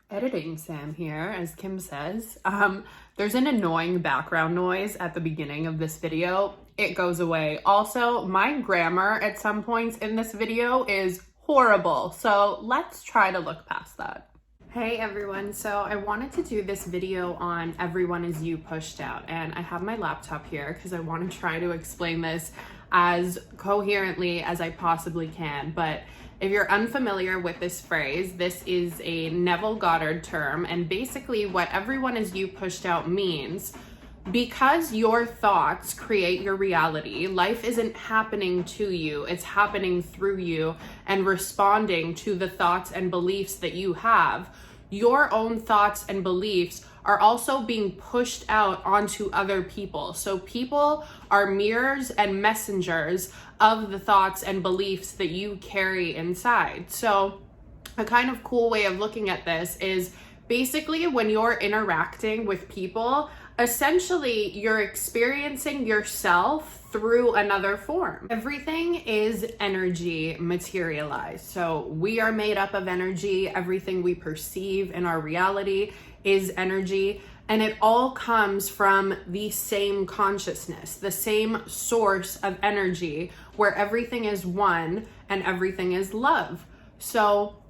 Editing Sam here, as Kim says. There's an annoying background noise at the beginning of this video. It goes away. Also, my grammar at some points in this video is horrible, so let's try to look past that. Hey everyone, so I wanted to do this video on Everyone Is You Pushed Out, and I have my laptop here because I want to try to explain this as coherently as I possibly can. But if you're unfamiliar with this phrase, this is a Neville Goddard term, and basically what everyone is you pushed out means, because your thoughts create your reality, life isn't happening to you, it's happening through you and responding to the thoughts and beliefs that you have. Your own thoughts and beliefs are also being pushed out onto other people. So people are mirrors and messengers of the thoughts and beliefs that you carry inside. So a kind of cool way of looking at this is basically when you're interacting with people, essentially you're experiencing yourself through another form. Everything is energy materialized. So we are made up of energy. Everything we perceive in our reality is energy, and it all comes from the same consciousness, the same source of energy where everything is one and everything is love. So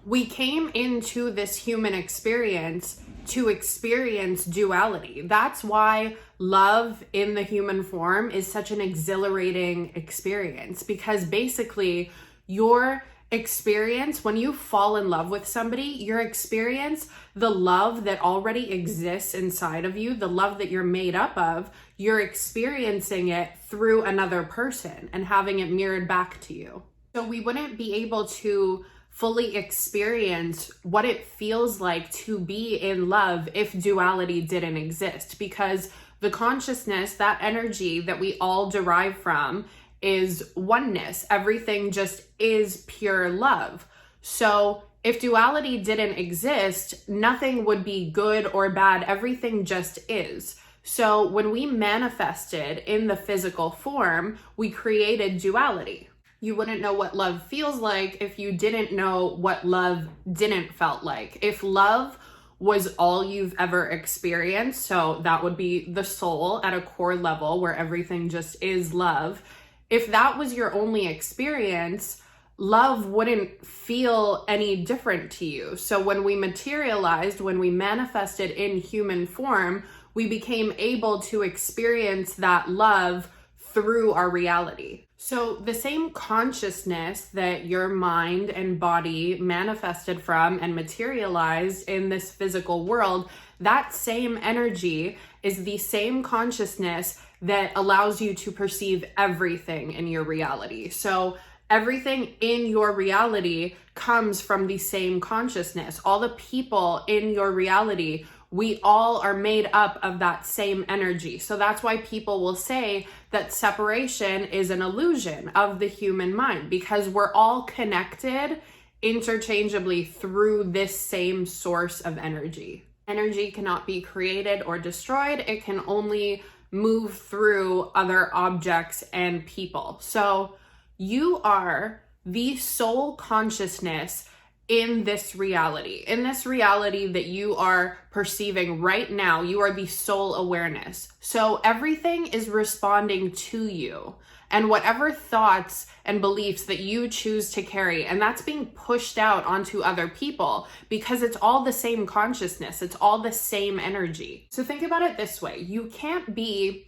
we came into this human experience to experience duality. That's why love in the human form is such an exhilarating experience, because basically your experience, when you fall in love with somebody, your experience, the love that already exists inside of you, the love that you're made up of, you're experiencing it through another person and having it mirrored back to you. So we wouldn't be able to fully experience what it feels like to be in love if duality didn't exist, because the consciousness, that energy that we all derive from, is oneness. Everything just is pure love. So if duality didn't exist, nothing would be good or bad. Everything just is. So when we manifested in the physical form, we created duality. You wouldn't know what love feels like if you didn't know what love didn't felt like. If love was all you've ever experienced, so that would be the soul at a core level where everything just is love. If that was your only experience, love wouldn't feel any different to you. So when we materialized, when we manifested in human form, we became able to experience that love through our reality. So the same consciousness that your mind and body manifested from and materialized in this physical world, that same energy is the same consciousness that allows you to perceive everything in your reality. So everything in your reality comes from the same consciousness. All the people in your reality, we all are made up of that same energy. So that's why people will say that separation is an illusion of the human mind, because we're all connected interchangeably through this same source of energy. Energy cannot be created or destroyed. It can only move through other objects and people. So you are the sole consciousness in this reality that you are perceiving right now. You are the sole awareness. So everything is responding to you and whatever thoughts and beliefs that you choose to carry, and that's being pushed out onto other people because it's all the same consciousness, it's all the same energy. So think about it this way: you can't be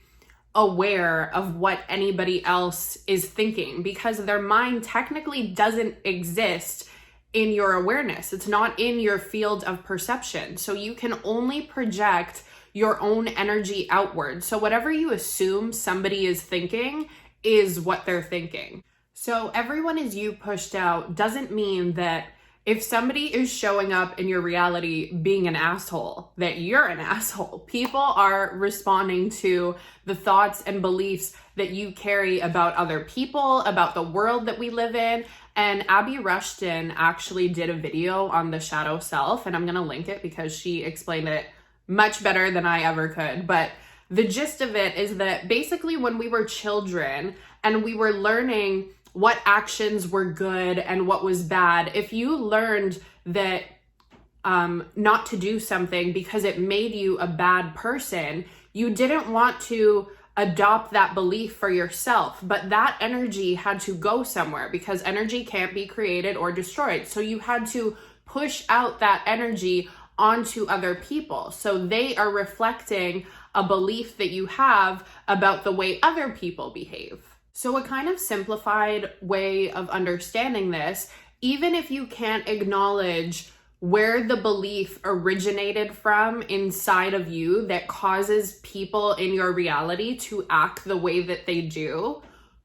aware of what anybody else is thinking because their mind technically doesn't exist in your awareness. It's not in your field of perception. So you can only project your own energy outward. So whatever you assume somebody is thinking is what they're thinking. So everyone is you pushed out doesn't mean that if somebody is showing up in your reality being an asshole, that you're an asshole. People are responding to the thoughts and beliefs that you carry about other people, about the world that we live in. And Abby Rushton actually did a video on the shadow self, and I'm gonna link it because she explained it much better than I ever could. But the gist of it is that basically when we were children and we were learning what actions were good and what was bad, if you learned that not to do something because it made you a bad person, you didn't want to adopt that belief for yourself, but that energy had to go somewhere because energy can't be created or destroyed. So you had to push out that energy onto other people. So they are reflecting a belief that you have about the way other people behave. So a kind of simplified way of understanding this, even if you can't acknowledge where the belief originated from inside of you that causes people in your reality to act the way that they do,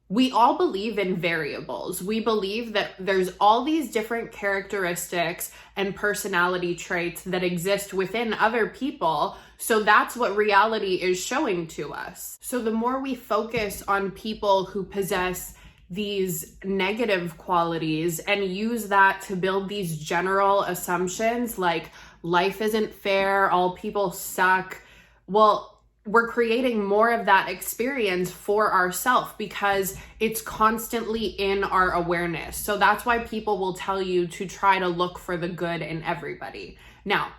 we all believe in variables. We believe that there's all these different characteristics and personality traits that exist within other people. So that's what reality is showing to us. So the more we focus on people who possess these negative qualities and use that to build these general assumptions like life isn't fair, all people suck, well, we're creating more of that experience for ourselves because it's constantly in our awareness. So that's why people will tell you to try to look for the good in everybody. Now,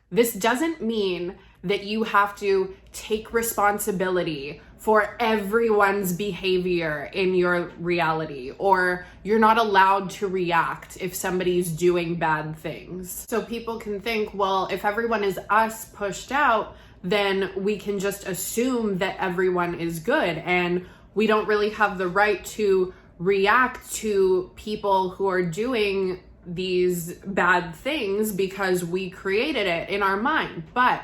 this doesn't mean that you have to take responsibility for everyone's behavior in your reality, or you're not allowed to react if somebody's doing bad things. So people can think, well, if everyone is us pushed out, then we can just assume that everyone is good and we don't really have the right to react to people who are doing these bad things because we created it in our mind. But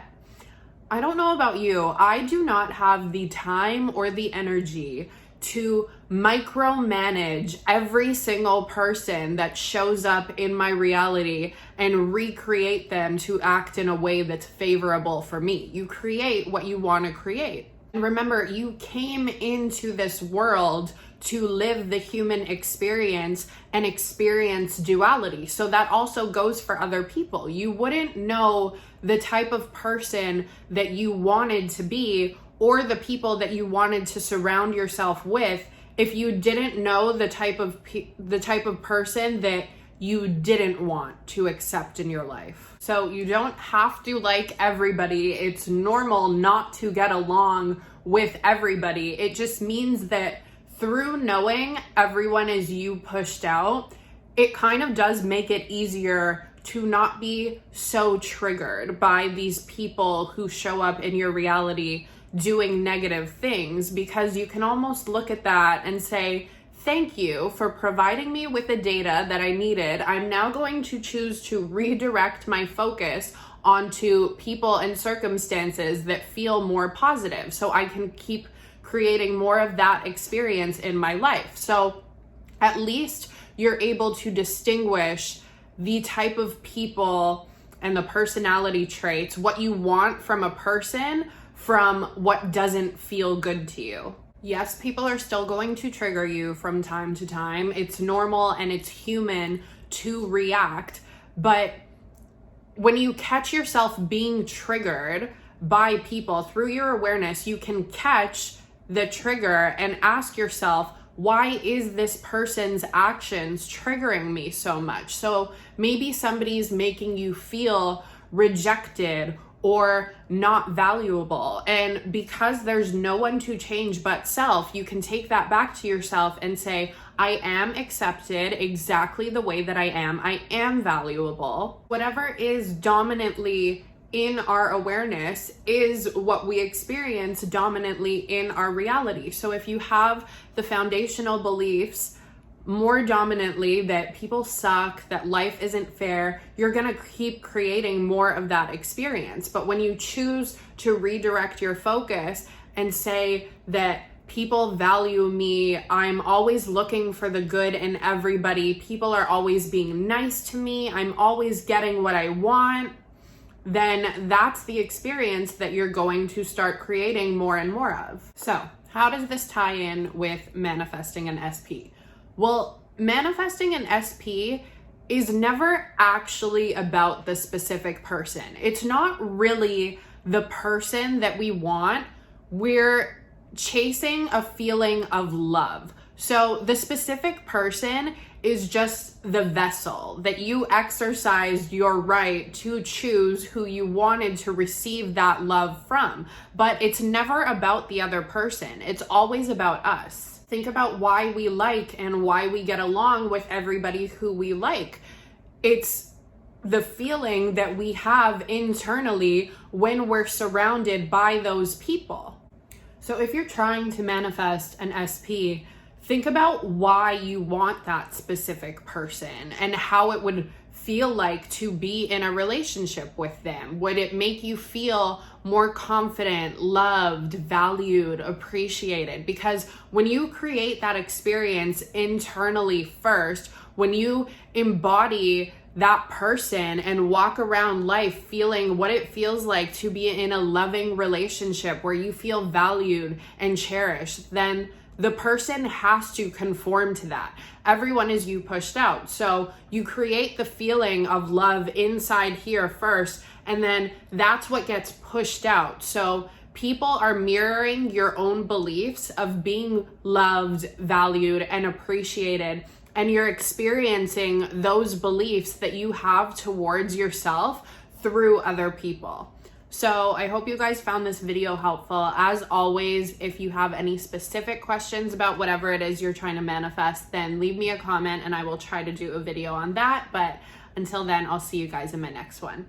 I don't know about you, I do not have the time or the energy to micromanage every single person that shows up in my reality and recreate them to act in a way that's favorable for me. You create what you want to create. And remember, you came into this world to live the human experience and experience duality. So that also goes for other people. You wouldn't know the type of person that you wanted to be or the people that you wanted to surround yourself with if you didn't know the type of person that you didn't want to accept in your life. So you don't have to like everybody. It's normal not to get along with everybody. It just means that through knowing everyone is you pushed out, it kind of does make it easier to not be so triggered by these people who show up in your reality doing negative things, because you can almost look at that and say, thank you for providing me with the data that I needed. I'm now going to choose to redirect my focus onto people and circumstances that feel more positive so I can keep creating more of that experience in my life. So at least you're able to distinguish the type of people and the personality traits, what you want from a person from what doesn't feel good to you. Yes, people are still going to trigger you from time to time. It's normal and it's human to react. But when you catch yourself being triggered by people through your awareness, you can catch the trigger and ask yourself, why is this person's actions triggering me so much? So maybe somebody's making you feel rejected or not valuable. And because there's no one to change but self, you can take that back to yourself and say, I am accepted exactly the way that I am. I am valuable. Whatever is dominantly in our awareness is what we experience dominantly in our reality. So if you have the foundational beliefs more dominantly that people suck, that life isn't fair, you're gonna keep creating more of that experience. But when you choose to redirect your focus and say that people value me, I'm always looking for the good in everybody, people are always being nice to me, I'm always getting what I want, then that's the experience that you're going to start creating more and more of. So how does this tie in with manifesting an SP? Well, manifesting an SP is never actually about the specific person. It's not really the person that we want. We're chasing a feeling of love. So the specific person is just the vessel, that you exercised your right to choose who you wanted to receive that love from. But it's never about the other person. It's always about us. Think about why we like and why we get along with everybody who we like. It's the feeling that we have internally when we're surrounded by those people. So if you're trying to manifest an SP, think about why you want that specific person and how it would feel like to be in a relationship with them. Would it make you feel more confident, loved, valued, appreciated? Because when you create that experience internally first, when you embody that person and walk around life feeling what it feels like to be in a loving relationship where you feel valued and cherished, then the person has to conform to that. Everyone is you pushed out. So you create the feeling of love inside here first, and then that's what gets pushed out. So people are mirroring your own beliefs of being loved, valued, and appreciated. And you're experiencing those beliefs that you have towards yourself through other people. So I hope you guys found this video helpful. As always, if you have any specific questions about whatever it is you're trying to manifest, then leave me a comment and I will try to do a video on that. But until then, I'll see you guys in my next one.